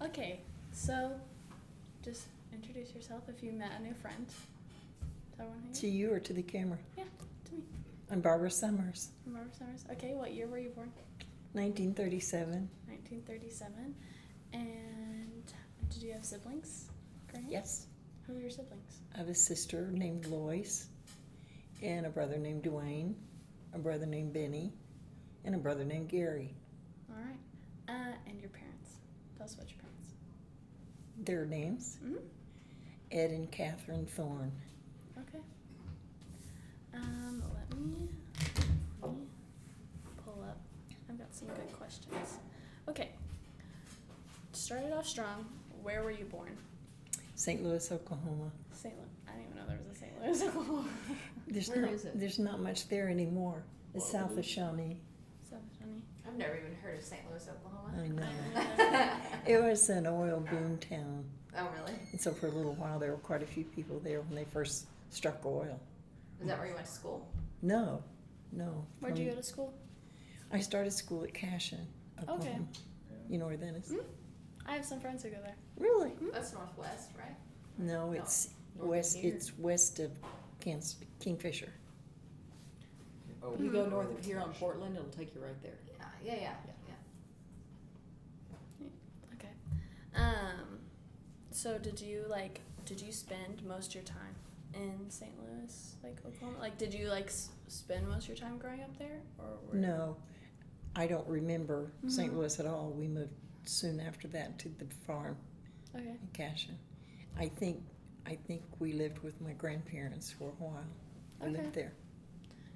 Okay, so just introduce yourself if you met a new friend. Tell everyone who To you or to the camera? Yeah, to me. I'm Barbara Summers, I'm Barbara Summers. Okay, what year were you born? 1937. 1937. And did you have siblings growing up? Yes. Who were your siblings? I have a sister named Lois, and a brother named Dwayne, a brother named Benny, and a brother named Gary. All right. And your parents. Tell us about your parents. Their names? Mm-hmm. Ed and Catherine Thorne. Okay. Let me pull up. I've got some good questions. Okay. Started off strong. Where were you born? St. Louis, Oklahoma. St. Louis. I didn't even know there was a St. Louis, Oklahoma. Where is it? There's not much there anymore. It's south of Shawnee. So funny. I've never even heard of St. Louis, Oklahoma. I know. I It was an oil boom town. Oh, really? And so for a little while, there were quite a few people there when they first struck oil. Is that where you went to school? No. Where'd you go to school? I started school at Cashin, Oklahoma. Okay. You know where that is? Mm. I have some friends who go there. Really? That's northwest, right? No, it's north of west. here. It's west of Kingfisher. Oh, You go north of here on Portland, it'll take you right there. Yeah. Okay. So did you spend most of your time in St. Louis, like Oklahoma? Like, did you spend most of your time growing up there, or were No, I don't remember St. Mhm. Louis at all. We moved soon after that to the farm Okay. in Cashin. I think we lived with my grandparents for a while. I Okay. lived there.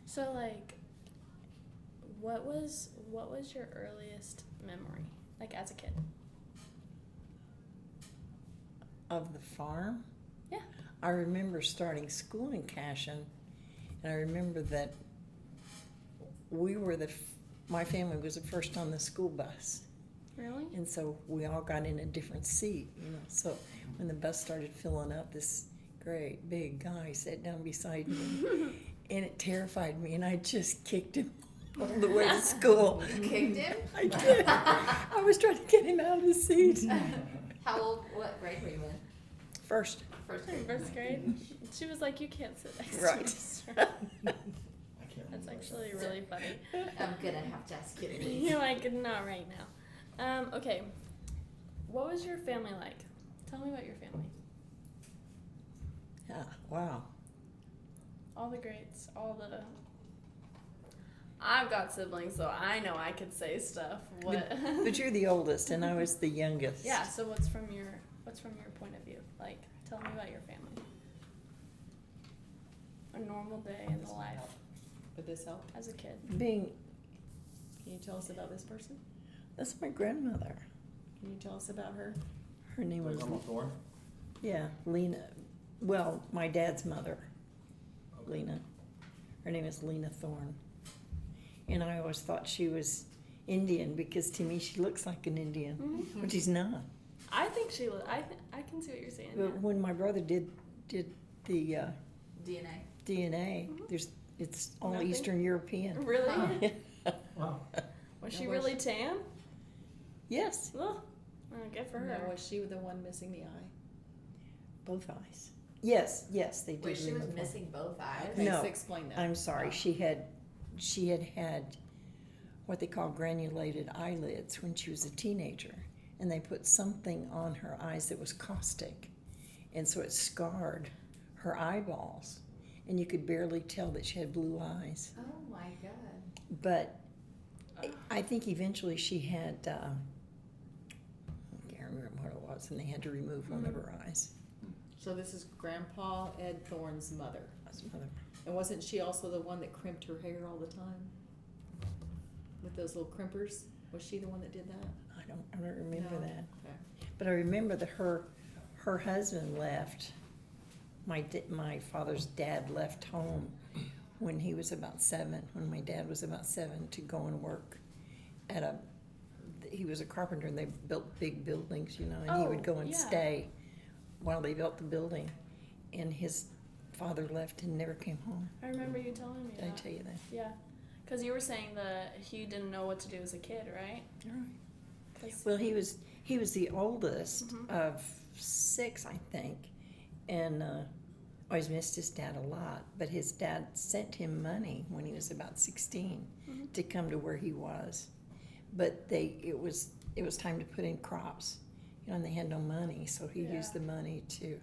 So what was your earliest memory, like as a kid? Of the farm? Yeah. I remember starting school in Cashin, and I remember that we were my family was the first on the school bus, Really? and so we all got in a different seat, So when the bus started filling up, this great big guy sat down beside me, and it terrified me, and I just kicked him all the way to school. You kicked him? I did. I was trying to get him out of his seat. How old, what grade were you in? First. First In grade. first grade, she was like, "You can't sit next to Right. me, sir." That's actually really funny. I'm gonna have to ask you to leave. You're like, not right now. Okay. What was your family like? Tell me about your family. Yeah, wow. All the greats, I've got siblings, so I know I could say stuff. What? But you're the oldest, and I was the youngest. Yeah. So what's from your point of view? Like, tell me about your family. A normal day in the life Would this help? as a kid. Being, Can you tell us about this person? that's my grandmother. Can you tell us about her? Her name was, Grandma Thorne? yeah, Lena. Well, my dad's mother, Lena. Her name is Lena Thorne. And I always thought she was Indian because to me she looks like an Indian, Mm-hmm. but she's not. I think she. I can see what you're saying. But when my brother did the DNA. DNA, it's all Nothing? Eastern European. Really? Wow. Was Now she was really she- tan? Yes, Ugh. Oh, good for her. Now, was she the one missing the eye? both eyes. Yes, they did. Wait, she was remove one. missing both eyes? Okay, No, so explain that. I'm sorry. She had what they call granulated eyelids when she was a teenager, and they put something on her eyes that was caustic, and so it scarred her eyeballs, and you could barely tell that she had blue eyes. Oh my god. But I think eventually she had, I can't remember what it was, and they had to remove one of her eyes. So this is Grandpa Ed Thorne's mother. That's mother. And wasn't she also the one that crimped her hair all the time? With those little crimpers? Was she the one that did that? I don't remember No. that. Okay. But I remember that her husband left. My father's dad left home when he was about 7. When my dad was about 7, to go and work he was a carpenter, and they built big buildings, and he would go and yeah. stay while they built the building. And his father left and never came home. I remember you telling me Did I that. tell you that? Yeah, because you were saying that he didn't know what to do as a kid, right? All right. 'Cause- Well, he was He was the oldest Mhm. of 6, I think, and always missed his dad a lot. But his dad sent him money when he was about 16 Mhm. to come to where he was. But it was time to put in crops, and they had no money, so he Yeah. used the money to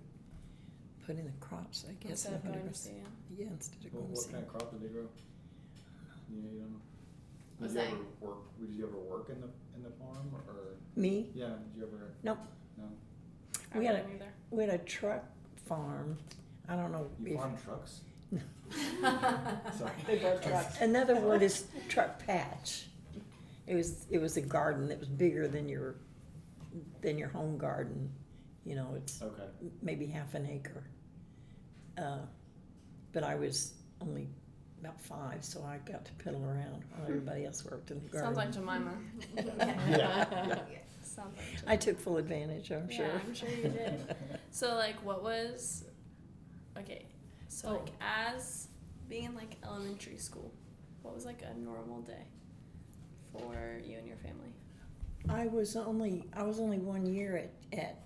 put in the crops, I guess. Instead of when he going to was- see him. Yeah, instead of Well, going to what see kind him. of crop did they grow? You don't know? Was Did you that- ever work, did you ever work in the farm, or, Me? yeah, did you ever? Nope. No? I We had wouldn't either. We had a truck farm. I don't know You if farm trucks? Sorry. They bought trucks. another word is truck patch. It was a garden that was bigger than your home garden. You know, it's Okay. maybe half an acre. But I was only about 5, so I got to piddle around while everybody else worked in the garden. Sounds like Jemima. Yeah. Sounds like Jemima. I took full advantage, I'm sure. Yeah, I'm sure you did. So like, what was? Okay, so like as being in like elementary school, what was like a normal day for you and your family? I was only 1 year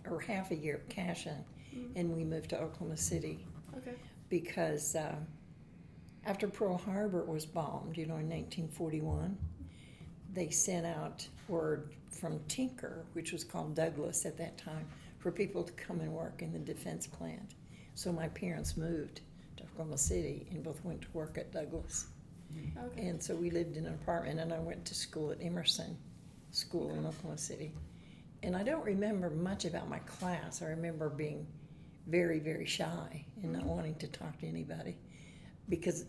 or half a year at Cashin, Mm. and we moved to Oklahoma City Okay. because after Pearl Harbor was bombed, in 1941, they sent out word from Tinker, which was called Douglas at that time, for people to come and work in the defense plant. So my parents moved to Oklahoma City and both went to work at Douglas. Okay. And so we lived in an apartment, and I went to school at Emerson School in Oklahoma City. And I don't remember much about my class. I remember being very, very shy and not wanting to talk to anybody. Because,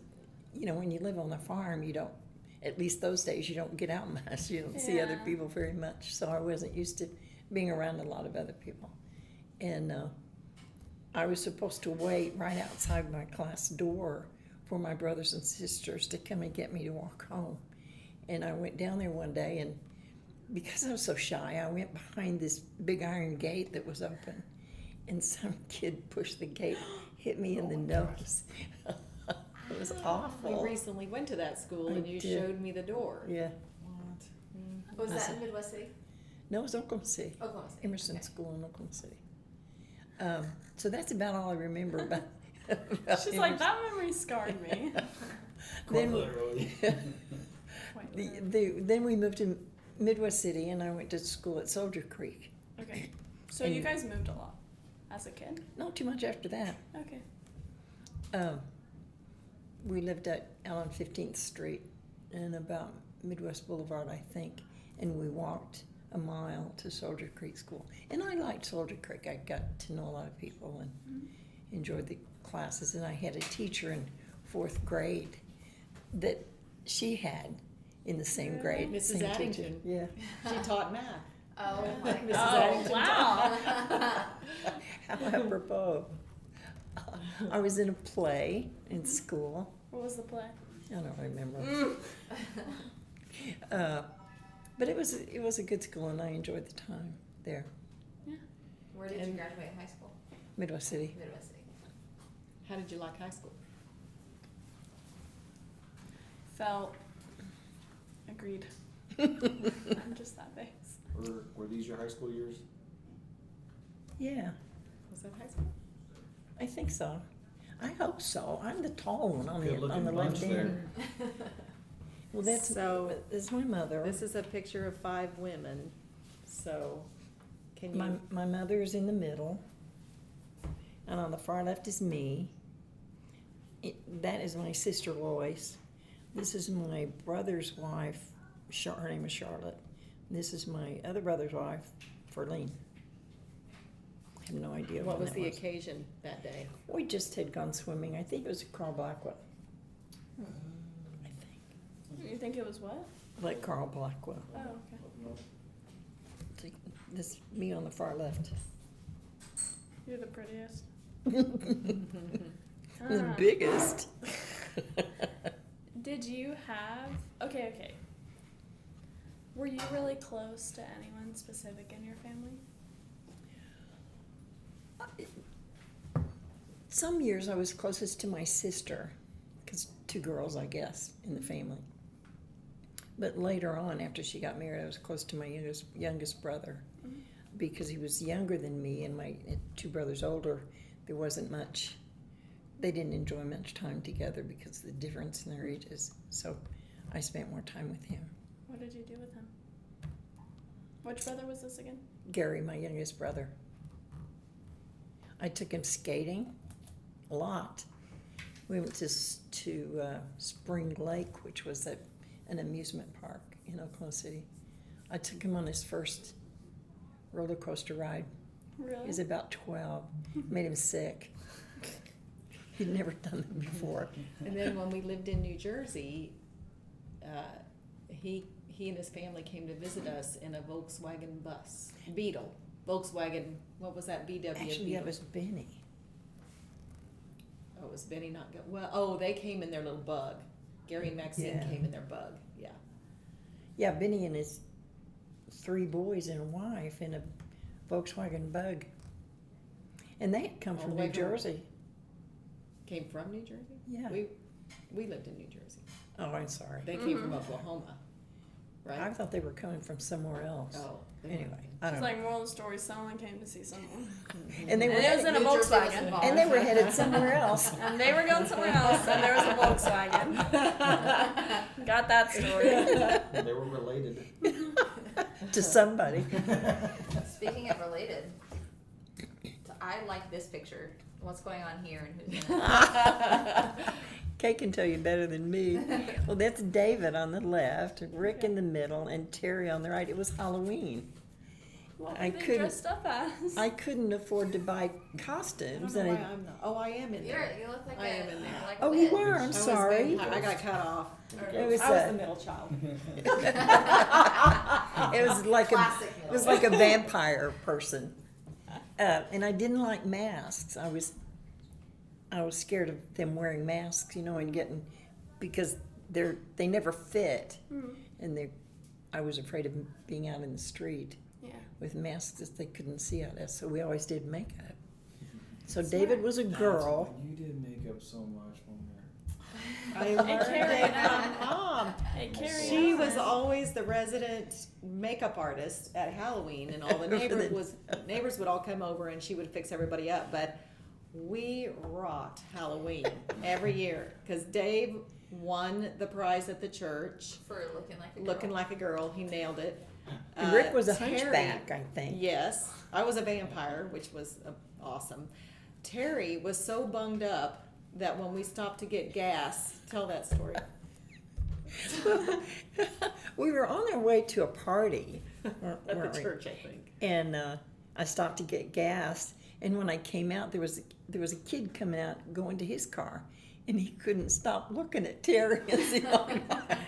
when you live on the farm, you don't, at least those days, you don't get out much. You don't see other Yeah. people very much. So I wasn't used to being around a lot of other people. And I was supposed to wait right outside my class door for my brothers and sisters to come and get me to walk home. And I went down there one day, and because I was so shy, I went behind this big iron gate that was open, and some kid pushed the gate, hit me in the nose. It was awful. We recently went to that school I and you did. showed me the door. Yeah. Was that in Midwest City? No, it was Oklahoma City. Oklahoma City. Emerson Okay. School in Oklahoma City. So that's about all I remember about. She's like, that memory scarred me. Then- Quite literally. Wait, Then we moved to Midwest City, and I went to school at Soldier Creek. okay. So And- you guys moved a lot as a kid? Not too much after that. Okay. We lived out on 15th Street and about Midwest Boulevard, I think, and we walked a mile to Soldier Creek School. And I liked Soldier Creek. I got to know a lot of people and enjoyed the classes. And I had a teacher in 4th grade that she had in the same grade. Mrs. same teacher. Addington. Yeah. She taught math. Oh my Mrs. God. Oh, Addington wow. How apropos. I was in a play in school. What was the play? I don't remember. Mm. But it was a good school, and I enjoyed the time there, Where did you And- graduate high school? Midwest City. Midwest City. How did you like high school? Felt. Agreed. I'm just that base. Were these your high school years? Yeah, Was that high school? I think so. I hope so. I'm the tall one on Good the looking left bunch hand. there. Well, that's my mother. This is a picture of 5 women. So, can you? My mother is in the middle, and on the far left is me. That is my sister Lois. This is my brother's wife. Her name is Charlotte. This is my other brother's wife, Ferline. I have no idea What when was that the occasion that day? We just had gone swimming. I think it was at Carl Blackwell. I think. You think it was what? Like Carl Blackwell. Oh, okay. See, this me on the far left. You're the prettiest. The Ah. biggest. Did you have? Okay. Were you really close to anyone specific in your family? Some years I was closest to my sister, because 2 girls, I guess, in the family. But later on, after she got married, I was close to my youngest brother. because he was younger than me and my two brothers older, there wasn't much, they didn't enjoy much time together because of the difference in their ages. So I spent more time with him. What did you do with him? Which brother was this again? Gary, my youngest brother. I took him skating a lot. We went to Spring Lake, which was an amusement park in Oklahoma City. I took him on his first roller coaster ride. Really? He was about 12. Made him sick. He'd never done that before. And then when we lived in New Jersey, he and his family came to visit us in a Volkswagen bus, Beetle. Volkswagen, what was that, VW Actually, Beetle? that was Benny. Oh, was Benny not good? Well, oh, they came in their little bug. Gary and Maxine Yeah. came in their bug, yeah. Yeah, Benny and his 3 boys and a wife in a Volkswagen Bug. And they had come All from the way New home. Jersey. Came from New Jersey? Yeah. We lived in New Jersey. Oh, I'm sorry. They came from Mhm. Oklahoma, right? I thought they were coming from somewhere else. Oh, they Anyway, weren't. I It's don't like know. moral of the story, someone came to see someone. And they were And it was in a New Jersey was Volkswagen. involved. and they were headed somewhere else. And they were going somewhere else, and there was a Volkswagen. Got that story. They were related. To somebody. Speaking of related, I like this picture. What's going on here and who's in it? Kay can tell you better than me. Well, that's David on the left, Rick in the middle, and Terry on the right. It was Halloween. What I were they couldn't- dressed up as? I couldn't afford to buy I don't costumes, know and why I, I'm not. Oh, I am in there. You look like I am in there. like oh, a you lid. were. I I'm was sorry. vampire. I got cut off. It was I was the middle child. it was like Classic it was like a vampire person, and I didn't like masks. I was scared of them wearing masks, and getting because they never fit, and I was afraid of being out in the street Yeah. with masks that they couldn't see out of. So we always did makeup. So David was a girl. You did makeup so much when we were. I Hey, learned Carrie, it now. from Mom. Hey, Carrie. She was always the resident makeup artist at Halloween, and all the neighbors would all come over, and she would fix everybody up. But we rocked Halloween every year because Dave won the prize at the church, For looking like a girl. looking like a girl. He nailed it. And Rick was a Terry- hunchback, I think. Yes, I was a vampire, which was awesome. Terry was so bunged up that when we stopped to get gas, tell that story. We were on our way to a party, At weren't the we? church, I think. And I stopped to get gas. And when I came out, there was a kid coming out going to his car, and he couldn't stop looking at Terry as he walked by.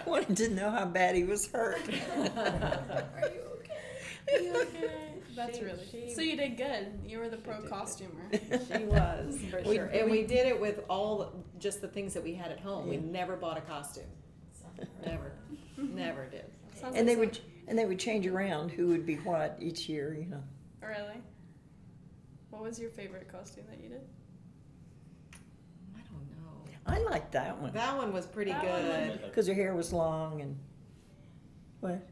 Wanted to know how bad he was hurt. Are you okay? Okay. That's She- really. she- So you did good. You were the pro did good. costumer. She was, for We- sure. And we did it with just the things that we had at home. We Yeah. never bought a costume. Never. Never did. Sounds And like they would change around who would be what each year. Really? What was your favorite costume that you did? I don't know. I liked that one That one was pretty That good. because her hair was long and what?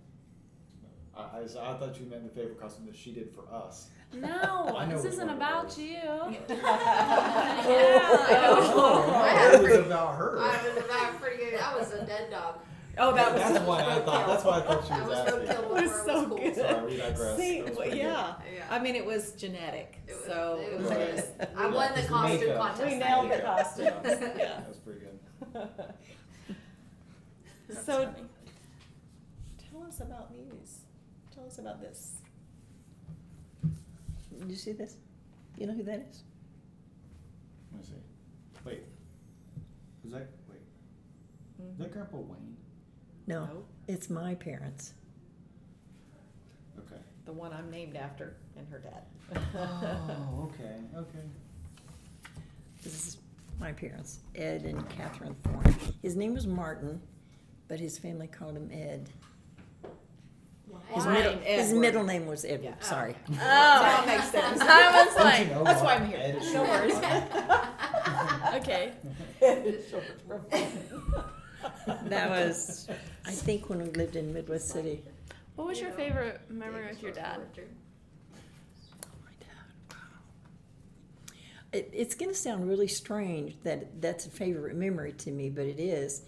I thought you meant the favorite costume that she did for us. No, I know this which isn't one it about was. you. I It was about her. I was about pretty good. I was a dead dog. Oh, that was That's why I thought. That's why I thought she I was was asking. roadkill It before was it so was cool. good. Sorry, we digress. See, That was well, pretty good. yeah. Yeah. I mean, it was genetic. It was- So it it was- was. I won the Yeah, costume makeup. contest. We that nailed the year. costumes. Yeah. That's pretty good. That's So- funny. Tell us about these. Tell us about this. Did you see this? You know who that is? Let me see. Wait. Is that wait? Is that Grandpa Wayne? No, No, it's my parents. Okay. the one I'm named after and her dad. Oh, okay, okay. This is my parents, Ed and Catherine Thorne. His name was Martin, but his family called him Ed. His, Why? Edward. middle name was Edward. Yeah. Sorry. Oh, That makes sense. I was Don't like, you know That's why what? I'm here. Ed is No short. worries. okay. That was, I think, when we lived in Midwest City. What was your favorite memory with your dad? My dad, wow. It's going to sound really strange that that's a favorite memory to me, but it is.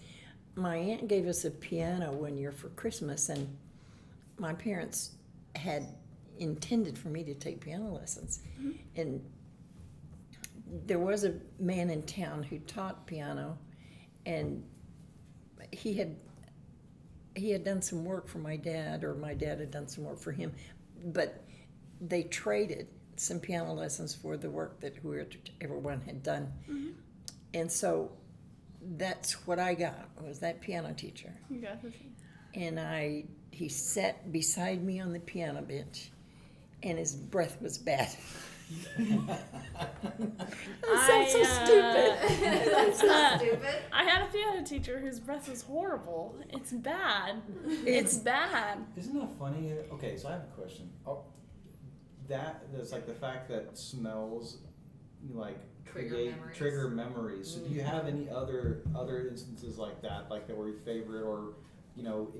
My aunt gave us a piano one year for Christmas, and my parents had intended for me to take piano lessons. Mm-hmm. And there was a man in town who taught piano, and he had done some work for my dad, or my dad had done some work for him, but they traded some piano lessons for the work that everyone had done. Mm-hmm. And so that's what I got, was that piano teacher. You got this. And he sat beside me on the piano bench, and his breath was bad. That sounds so stupid. That's not stupid. I had a piano teacher whose breath was horrible. It's bad. It's bad. Isn't that funny? Okay, so I have a question. Oh, that's like the fact that smells like trigger memories. So do you have any other instances like that were your favorite, or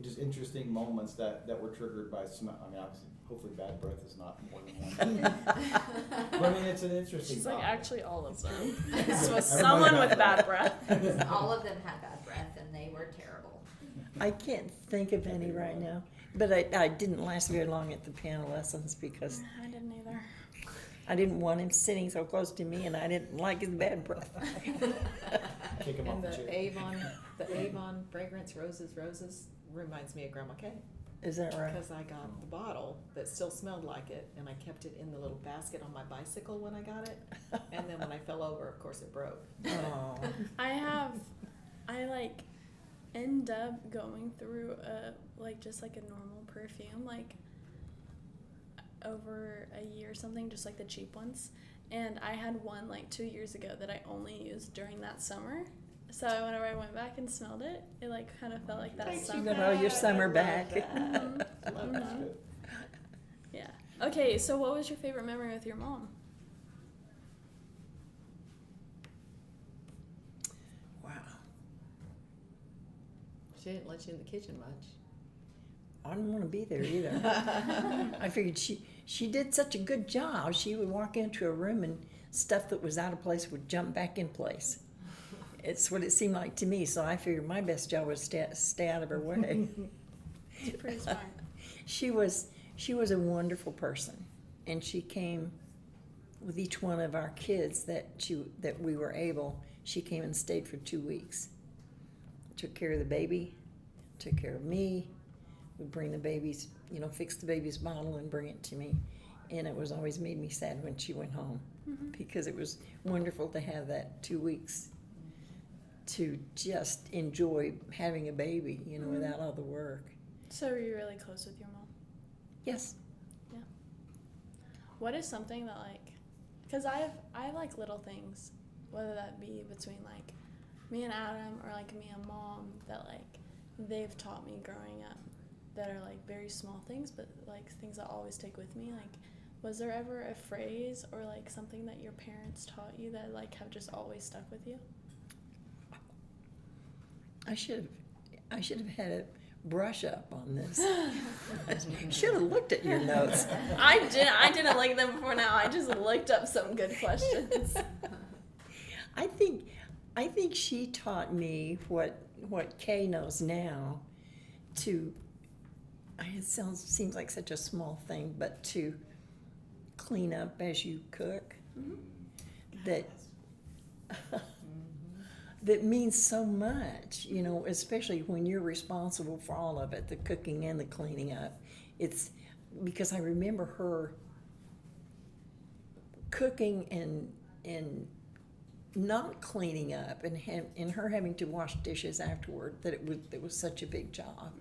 just interesting moments that were triggered by smell? I mean, obviously, hopefully, bad breath is not more than one. But I mean, it's an interesting. She's like, topic. actually, all of them. This was Everybody someone had with bad breath. All of them had bad breath, and they were terrible. I can't think of any right now. But I didn't last very long at the piano lessons because I didn't either. I didn't want him sitting so close to me, and I didn't like his bad breath. Kick him And off the the chair. Avon fragrance roses reminds me of Grandma Kay. Is that right? Because I got the bottle that still smelled like it, and I kept it in the little basket on my bicycle when I got it. And then when I fell over, of course, it broke. Oh. I end up going through just like a normal perfume, like over a year or something, just like the cheap ones. And I had one like 2 years ago that I only used during that summer. So whenever I went back and smelled it, it like kind of felt like that You summer. got all your summer back. Mhm. Love That's that. good. Yeah. Okay, so what was your favorite memory with your mom? Wow. She didn't let you in the kitchen much. I didn't want to be there either. I figured she did such a good job. She would walk into a room and stuff that was out of place would jump back in place. It's what it seemed like to me. So I figured my best job was stay out of her way. It's pretty smart. She was a wonderful person, and she came with each one of our kids that we were able. She came and stayed for 2 weeks. Took care of the baby, took care of me. Would bring the baby's, fix the baby's bottle and bring it to me. And it was always made me sad when she went home, because it was wonderful to have that 2 weeks to just enjoy having a baby, without all the work. So were you really close with your mom? Yes. What is something that because I like little things, whether that be between like me and Adam or like me and mom, that like they've taught me growing up, that are like very small things, but like things I always take with me. Like, was there ever a phrase or like something that your parents taught you that like have just always stuck with you? I should have had a brush up on this. Should have looked at your notes. I didn't like them before now. I just looked up some good questions. I think she taught me what Kay knows now. It seems like such a small thing, but to clean up as you cook. That that means so much, especially when you're responsible for all of it, the cooking and the cleaning up. It's because I remember her cooking and not cleaning up, and her having to wash dishes afterward, that it was such a big job.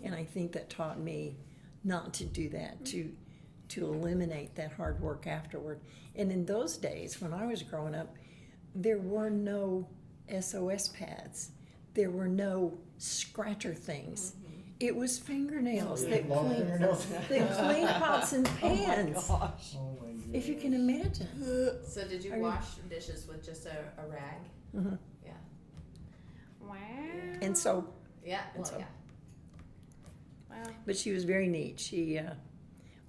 And I think that taught me not to do that, to eliminate that hard work afterward. And in those days, when I was growing up, there were no SOS pads. There were no scratcher things. It was fingernails that Long cleaned fingernails. pots and pans. Oh my gosh. Oh my goodness. If you can imagine. So did you Are you- wash dishes with just a rag? Mhm. Yeah. Wow. And so Yeah. Well, so- yeah. Wow. But she was very neat. She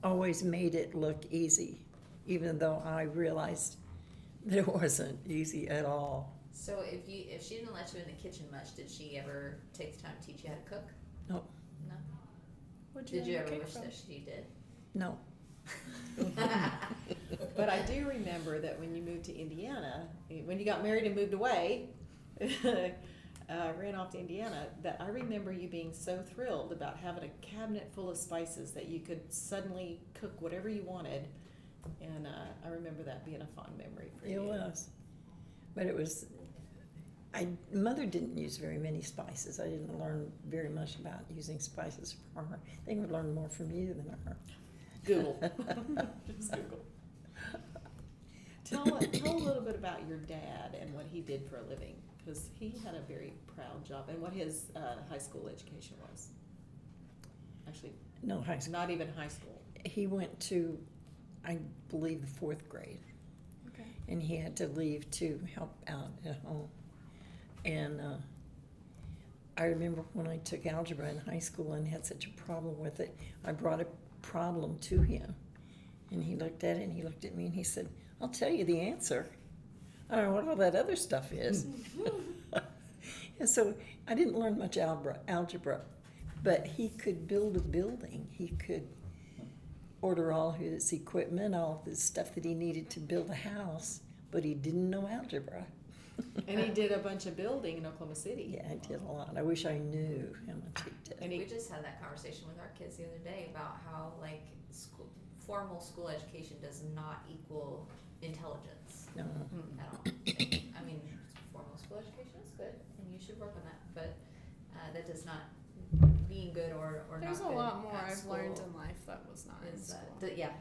always made it look easy, even though I realized that it wasn't easy at all. So if she didn't let you in the kitchen much, did she ever take the time to teach you how to cook? No. No. What'd Did you learn ever to cook wish from? that she did? No. But I do remember that when you moved to Indiana, when you got married and moved away, ran off to Indiana, that I remember you being so thrilled about having a cabinet full of spices that you could suddenly cook whatever you wanted. And I remember that being a fond memory for you. It was. But it was, Mother didn't use very many spices. I didn't learn very much about using spices from her. I think I learned more from you than her. Google. Just Google. Tell a little bit about your dad and what he did for a living, because he had a very proud job, and what his high school education was. Actually, No, high school. not even high school. He went to, I believe, the 4th grade. Okay. And he had to leave to help out at home. And I remember when I took algebra in high school and had such a problem with it, I brought a problem to him. And he looked at it and he looked at me and he said, "I'll tell you the answer. I don't know what all that other stuff is." And so I didn't learn much algebra, but he could build a building. He could order all his equipment, all the stuff that he needed to build a house, but he didn't know algebra. And he did a bunch of building in Oklahoma City. Yeah, I did a lot. I wish I knew how much he did. And We he, just had that conversation with our kids the other day about how like formal school education does not equal intelligence No. at all. I mean, formal school education is good, and you should work on that, but that does not being good or There's not a good lot more at I've learned school in life that was not in is school.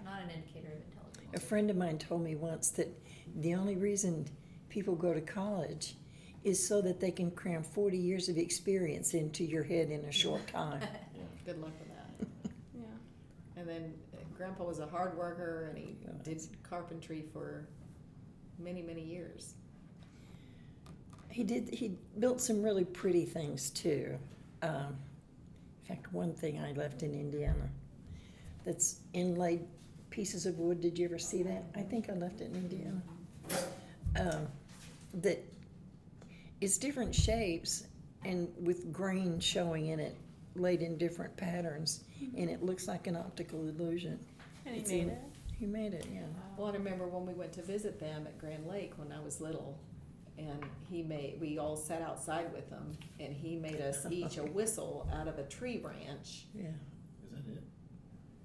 not an indicator of intelligence. A friend of mine told me once that the only reason people go to college is so that they can cram 40 years of experience into your head in a short time. good luck with that. Yeah. And then Grandpa was a hard worker, and he Yes. did carpentry for many, many years. He built some really pretty things too. In fact, one thing I left in Indiana that's inlaid pieces of wood. Did you ever see that? I think I left it in Indiana. That is different shapes and with grain showing in it, laid in different patterns, and it looks like an optical illusion. And he It's made in- it. He made it, yeah. Well, I remember when we went to visit them at Grand Lake when I was little, and we all sat outside with him, and he made us each a whistle out of a tree branch. Yeah. Is that it?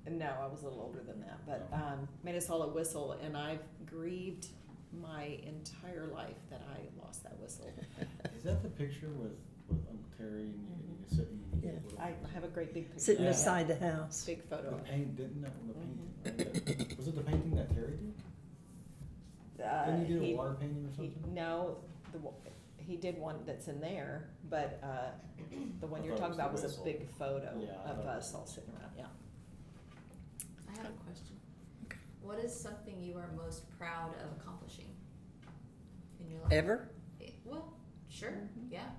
And no, I was a little older than that, but made us all a whistle, and I've grieved my entire life that I lost that whistle. Is that the picture with Uncle Terry and you sitting? And you Yeah. get a I little- have a great big picture. Sitting of that. beside the house. Big photo. The of it. paint didn't that the painting? Was it the painting that Terry did? Didn't you do He- a water painting or he- something? No, he did one that's in there, but the one I you're thought it talking was the about was a whistle. big photo Yeah, I of thought it us was- all sitting around, yeah. I have a question. Okay. What is something you are most proud of accomplishing in your life? Ever? Well, sure, Mhm. yeah.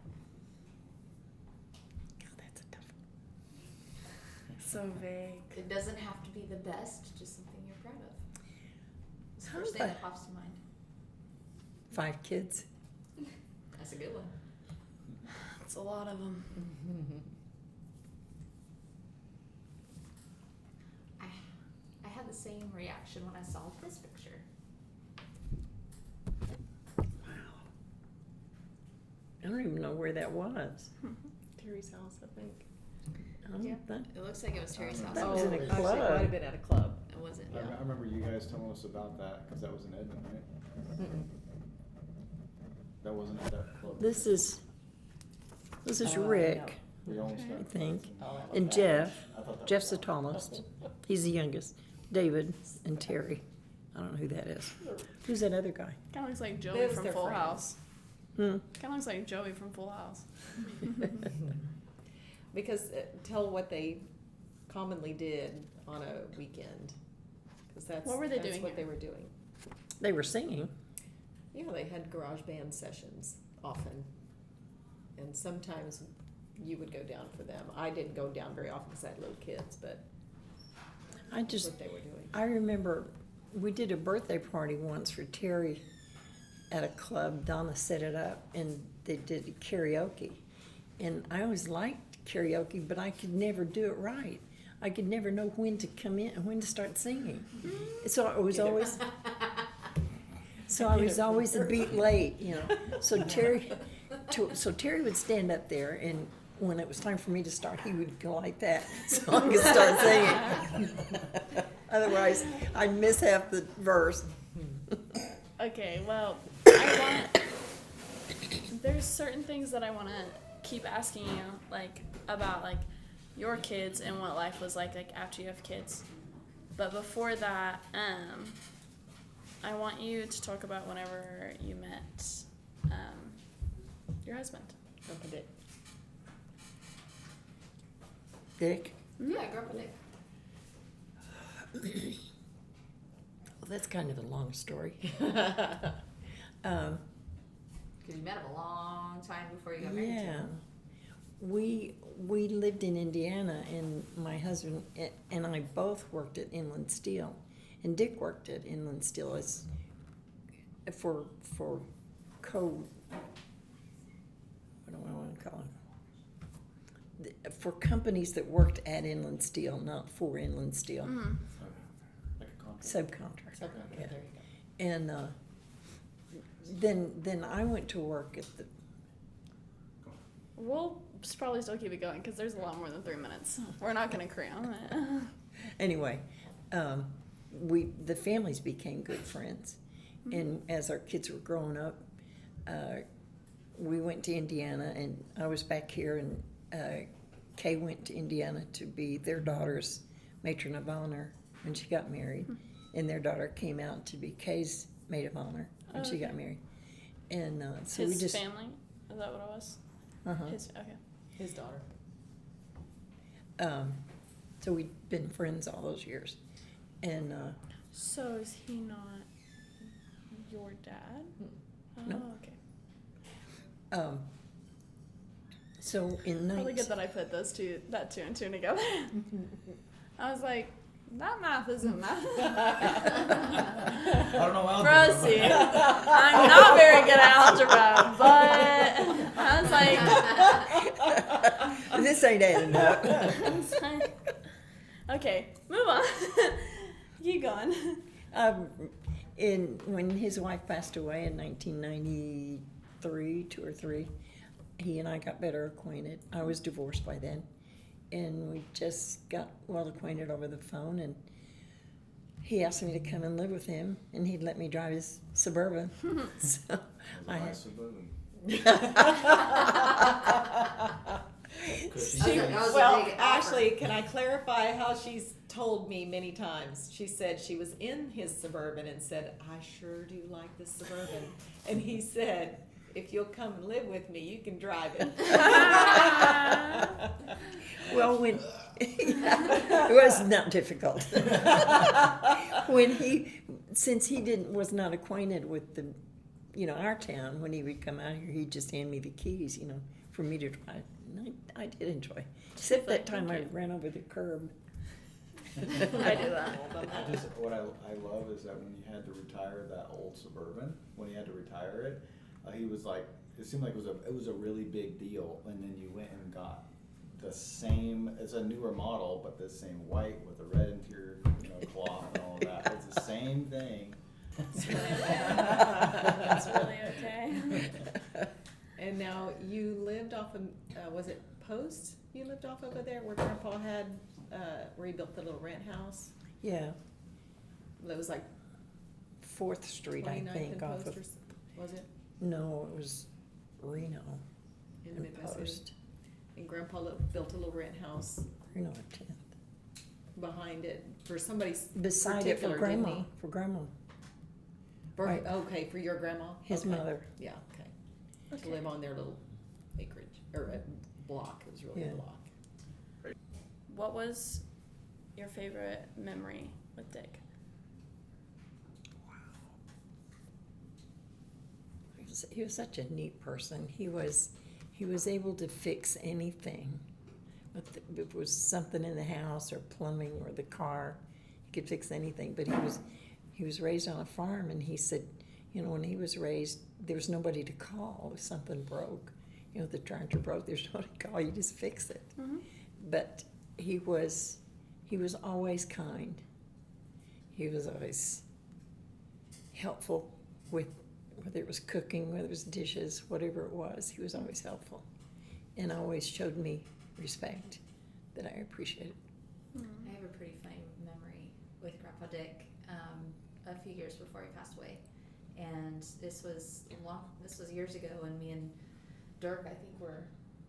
God, that's a tough one. So vague. It doesn't have to be the best, just something you're proud of. It's the How first thing that about- pops to mind. 5 kids. That's a good one. It's a lot of them. I had the same reaction when I saw this picture. I don't even know where that was. Terry's house, I think. I don't Yeah. think- It looks like it was Terry's house. That was in a actually, club. It might have been at a club. It wasn't. I remember you guys telling us about that because that was in Edmond, right? Mm-mm. That wasn't at that club. This is Oh, Rick, We almost I got. think, Oh, I love and that. Jeff. I thought that Jeff's the was- tallest. He's the youngest. David and Terry. I don't know who that is. Who's that other guy? Kind of looks like Joey Those from their Full friends. House. Hmm. Kind of looks like Joey from Full House. Because tell what they commonly did on a weekend. Because that's What were they that's doing what here? they were doing. They were singing. Yeah, they had garage band sessions often, and sometimes you would go down for them. I didn't go down very often because I had little kids, but I that's just, what they were doing. I remember we did a birthday party once for Terry at a club. Donna set it up and they did karaoke. And I always liked karaoke, but I could never do it right. I could never know when to come in and when to start singing. So I was always, a beat late, you know. So Terry would stand up there, and when it was time for me to start, he would go like that, so I could start singing. Otherwise, I'd miss half the verse. Okay, well, there's certain things that I want to keep asking you, like, about, like, your kids and what life was like after you have kids. But before that, I want you to talk about whenever you met your husband. Grandpa Dick. Dick? Yeah, Grandpa Dick. Well, that's kind of a long story. Because you met him a long time before you got married to Yeah. him. We lived in Indiana, and my husband and I both worked at Inland Steel, and Dick worked at Inland Steel as for code. What do I want to call it? For companies that worked at Inland Steel, not for Inland Steel, Mm-hmm. Like a contract. subcontract. Subcontract, Yeah. there you go. And then I went to work at the. We'll probably still keep it going because there's a lot more than 3 minutes. We're not going to cram it. Anyway, the families became good friends, and as our kids were growing up, we went to Indiana, and I was back here, and Kay went to Indiana to be their daughter's matron of honor when she got married, and their daughter came out to be Kay's maid of honor when she got married, and so His we just family? Is that what it was? uh-huh. Okay. His daughter. So we'd been friends all those years, and So is he not your dad? No. Oh, okay. so in Probably good that I put that two and two together. I was like, that math isn't math. I don't know algebra. Proceed. I'm not very good at algebra, but I was like, this ain't adding up. okay, move on. Keep going. When his wife passed away in 1993, 2 or 3, he and I got better acquainted. I was divorced by then, and we just got well acquainted over the phone, and he asked me to come and live with him, and he'd let me drive his Suburban. So I had, Suburban. That was a Well, big offer. actually, can I clarify how she's told me many times? She said she was in his Suburban and said, I sure do like this Suburban. And he said, if you'll come and live with me, you can drive it. well, when it was not difficult. Since he was not acquainted with our town, when he would come out here, he'd just hand me the keys, for me to drive. And I did enjoy. Except that time I ran over the curb. I do that. What I love is that when he had to retire that old Suburban, when he had to retire it, he was like, it seemed like it was a really big deal, and then you went and got the same. It's a newer model, but the same white with the red interior, cloth and all of that. It's the same thing. That's really okay. And now you lived off of, was it Post you lived off over there where Grandpa had, where he built the little rent house? Yeah, That was like 4th Street, I 29th think, and off Post, of. or was it? No, it was Reno In and Midwest City? Post. And Grandpa built a little rent house Reno at 10th. behind it for somebody's Beside it for particular, didn't Grandma. he? For Grandma. Right. Right. Okay, for your grandma? His Okay. mother. Yeah, okay. To Okay. live on their little acreage, or block, it was really Yeah. a block. What was your favorite memory with Dick? He was such a neat person. He was he was able to fix anything. If it was something in the house or plumbing or the car, he could fix anything. But he was raised on a farm, and he said, you know, when he was raised, there was nobody to call if something broke. You know, the tractor broke, there's nobody to call, you just fix it. Mm-hmm. But he was always kind. He was always helpful with whether it was cooking, whether it was dishes, whatever it was. He was always helpful, and always showed me respect that I appreciated. I have a pretty funny memory with Grandpa Dick a few years before he passed away, and this was years ago, and me and Dirk, I think, were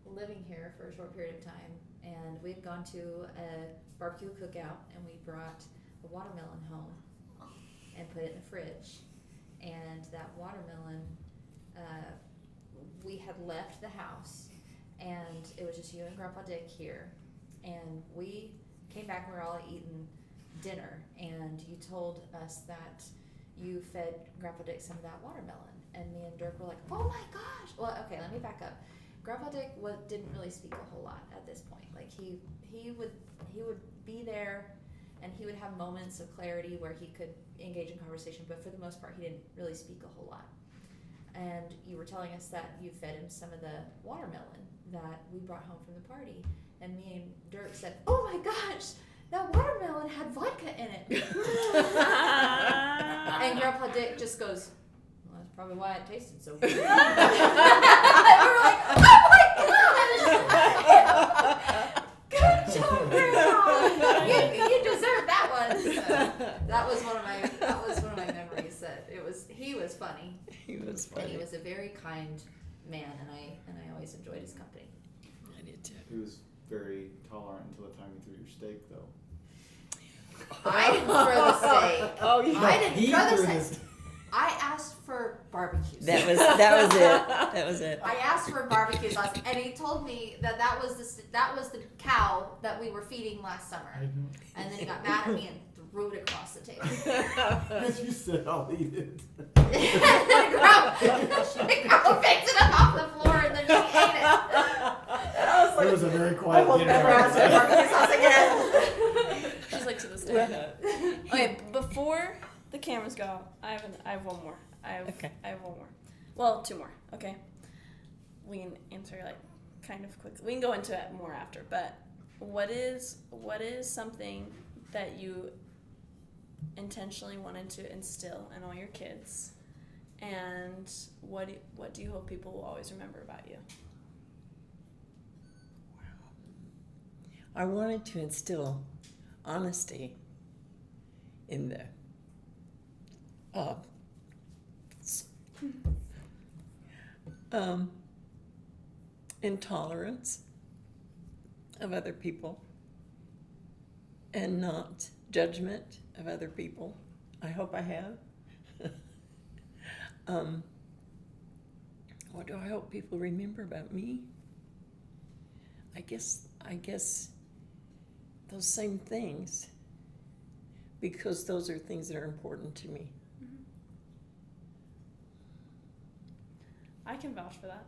living here for a short period of time, and we had gone to a barbecue cookout, and we brought a watermelon home and put it in the fridge, and that watermelon, we had left the house, and it was just you and Grandpa Dick here, and we came back and we were all eating dinner, and you told us that you fed Grandpa Dick some of that watermelon, and me and Dirk were like, oh my gosh. Well, okay, let me back up. Grandpa Dick didn't really speak a whole lot at this point. Like he would be there, and he would have moments of clarity where he could engage in conversation, but for the most part he didn't really speak a whole lot. And you were telling us that you fed him some of the watermelon that we brought home from the party, and me and Dirk said, oh my gosh, that watermelon had vodka in it. And Grandpa Dick just goes, well, that's probably why it tasted so good. And we were like, oh my gosh! Good job, Grandpa! You deserve that one. So that was one of my memories. He was funny. He was funny. And he was a very kind man, and I always enjoyed his company. I did too. He was very tolerant until the time you threw your steak, though. I didn't throw the steak. Oh, yeah. I didn't He throw the threw steak. his- I asked for barbecue sauce. That was it. That was it. I asked for barbecue sauce, and he told me that was the cow that we were feeding last summer. And then he got mad at me and threw it across the table. As you said, I'll eat it. And then Grandma picked it up off the floor, and then she ate it. And I was It like, was a very I quiet will dinner. never ask for barbecue sauce again. She's like to this day. Okay, before the cameras go out, I have one more. I have one more. Well, two more. Okay. We can answer like kind of quickly. We can go into it more after. But what is something that you intentionally wanted to instill in all your kids, and what do you hope people will always remember about you? I wanted to instill honesty in the intolerance of other people, and not judgment of other people. I hope I have. What do I hope people remember about me? I guess those same things, because those are things that are important to me. I can vouch for that.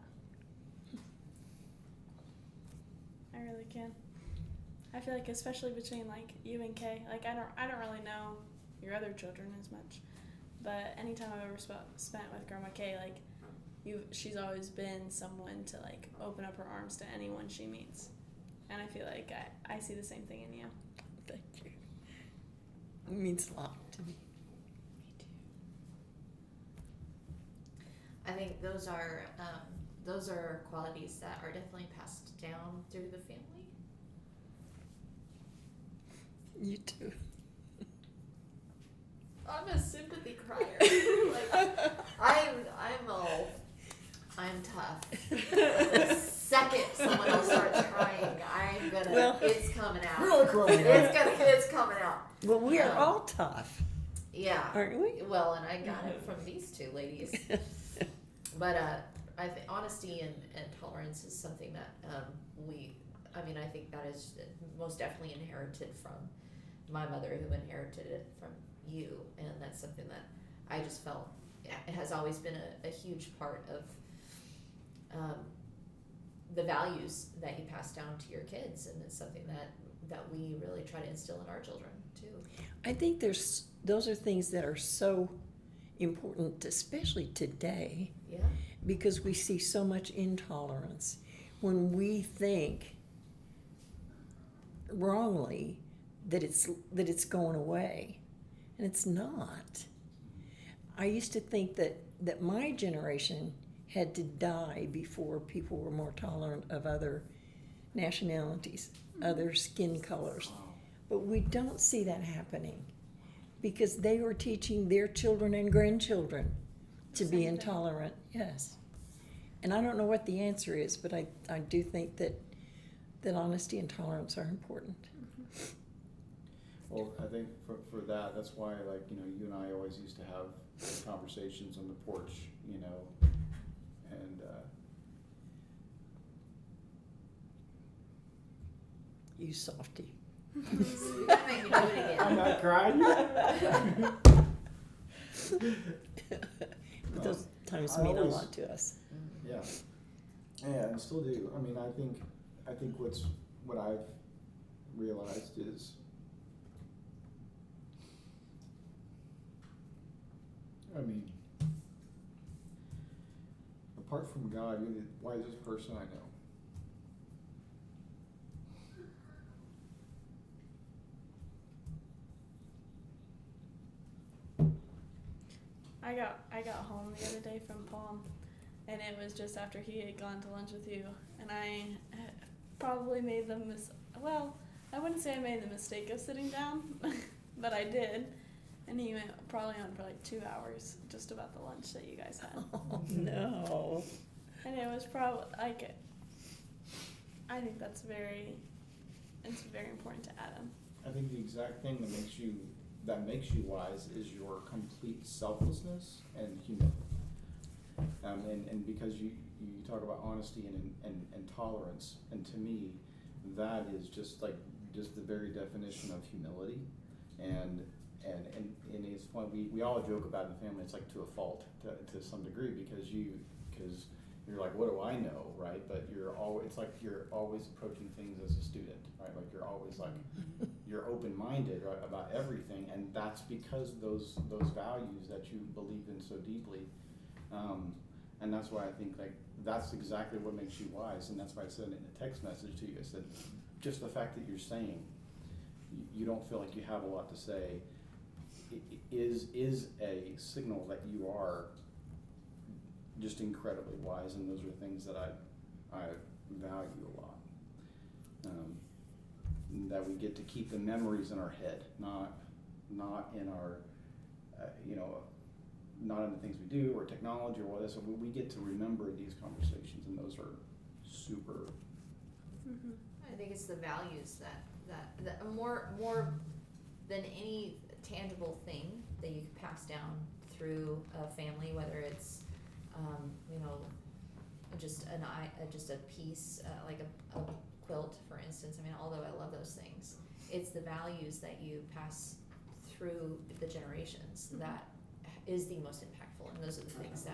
I really can. I feel like, especially between like you and Kay, like I don't really know your other children as much, but anytime I've ever spent with Grandma Kay, like she's always been someone to like open up her arms to anyone she meets, and I feel like I see the same thing in you. Thank you. It means a lot to me. I think those are qualities that are definitely passed down through the family. You too. I'm a sympathy crier. I'm tough. The second someone else starts crying, it's coming out. We're all crying. It's coming out. Well, we are all tough, Yeah. aren't we? Well, and I got it from these two ladies. But I think honesty and tolerance is something that I think that is most definitely inherited from my mother, who inherited it from you, and that's something that I just felt it has always been a huge part of the values that you pass down to your kids, and it's something that we really try to instill in our children too. I think those are things that are so important, especially today, Yeah. because we see so much intolerance. When we think wrongly that it's going away, and it's not. I used to think that my generation had to die before people were more tolerant of other nationalities, other skin colors. But we don't see that happening because they were teaching their children and grandchildren to be intolerant. Yes. And I don't know what the answer is, but I do think that honesty and tolerance are important. Well, I think for that's why, like, you know, you and I always used to have conversations on the porch, you know, and You softy. You're gonna make me do it again. I'm not crying. But those times I mean a always- lot to us. Yeah, yeah, and still do. I mean, I think what I've realized is, I mean, apart from God, you're the wisest person I know. I got home the other day from Palm, and it was just after he had gone to lunch with you, and I had probably made the I wouldn't say I made the mistake of sitting down, but I did, and he went probably on for like 2 hours just about the lunch that you guys had, Oh, no. and it was probably like, I think it's very important to Adam. I think the exact thing that makes you wise is your complete selflessness and humility. And because you talk about honesty and tolerance, and to me, that is just the very definition of humility. And it's funny, we all joke about it in the family, it's like to a fault to some degree, because you're like, what do I know, right? But it's like you're always approaching things as a student, right? Like you're always like, you're open-minded, right, about everything, and that's because those values that you believe in so deeply, and that's why I think like that's exactly what makes you wise, and that's why I said in the text message to you, I said, just the fact that you're saying you don't feel like you have a lot to say is a signal that you are just incredibly wise, and those are things that I value a lot. That we get to keep the memories in our head, not in our, not in the things we do or technology or what else. So we get to remember these conversations, and those are super. Mm-hmm. I think it's the values that more than any tangible thing that you can pass down through a family, whether it's just a piece, like a quilt, for instance. I mean, although I love those things, it's the values that you pass through the generations that is the most impactful, and those are the things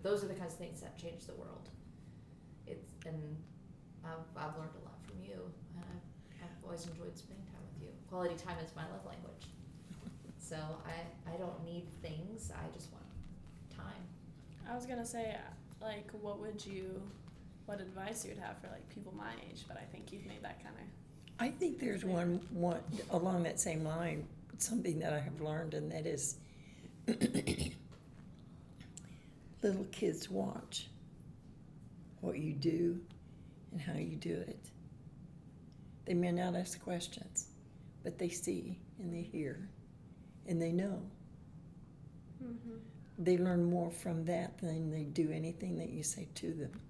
those are the kinds of things that change the world. I've learned a lot from you, and I've always enjoyed spending time with you. Quality time is my love language. So I don't need things, I just want time. I was gonna say, like, what advice you would have for like people my age, but I think you've made that kind of. I think there's one along that same line, something that I have learned, and that is little kids watch what you do and how you do it. They may not ask questions, but they see and they hear and they know. Mm-hmm. They learn more from that than they do anything that you say to them.